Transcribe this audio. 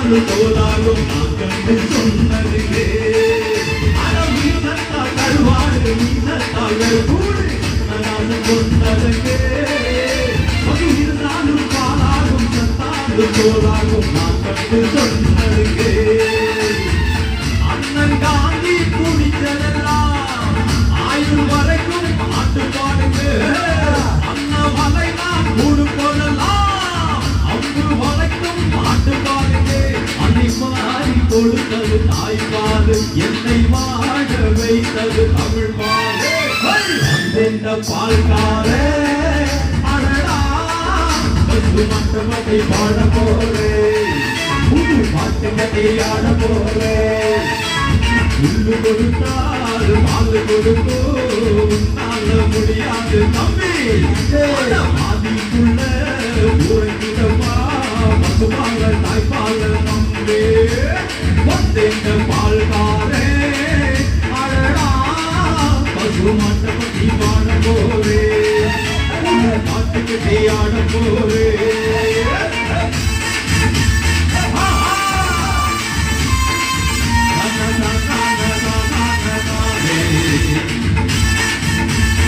இருந்தாலும் தோலாகும் நான் கண்டு சொன்னதுக்கே கருவாடு மீனத்தாள்கள் கூடு நான் சொன்னதுக்கே இருந்தாலும் பாலாகும் சத்தாலும் தோலாகும் நான் கண்டு சொன்னதுக்கே அண்ணன் காந்தி குடிச்சதெல்லாம் ஆயுள் வரைக்கும் பாட்டு பாடுங்க அண்ணன் வலை நான் கூடு போடலாம் அங்கு வரைக்கும் பாட்டு பாடுங்க அன்னை மாறி கொடுத்தது தாய்ப்பாடு என்னை வாழ வைத்தது தமிழ் பாடு வந்தென்ன பால்காரே அடடா வந்து மண்டபத்தை பாட போறேன் புது பாட்டுகளை ஆட போறேன் புல்லு கொடுத்தால் பால் கொடுக்கும்